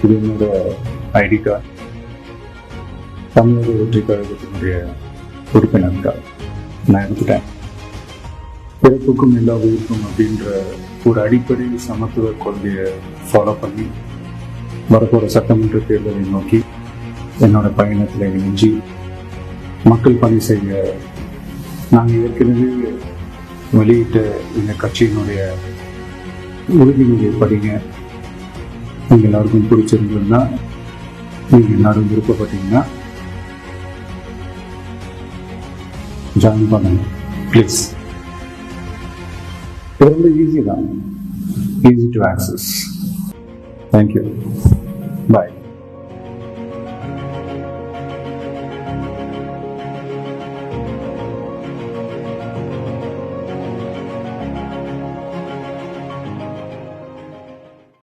இது என்னோட ID card. தமிழக வெற்றி கழகத்தினுடைய உறுப்பினர் கார்டு நான் எடுத்துட்டேன். பிறப்புக்கும் எல்லா உயிருக்கும் அப்படின்ற ஒரு அடிப்படை சமத்துவ கொள்கையை ஃபாலோ பண்ணி வரப்போகிற சட்டமன்ற தேர்தலை நோக்கி என்னோட பயணத்தில் இணைஞ்சி மக்கள் பணி செய்ய நாங்கள் ஏற்கனவே வெளியிட்ட இந்த கட்சியினுடைய உறுதிமொழியை படிங்க. நீங்கள் எல்லாருக்கும் பிடிச்சிருந்ததுன்னா, நீங்கள் எல்லாரும் விருப்பப்பட்டீங்கன்னா ஜாயின் பண்ணுங்க ப்ளீஸ். இது ரொம்ப ஈஸி தான், ஈஸி டு ஆக்சஸ். தேங்க்யூ.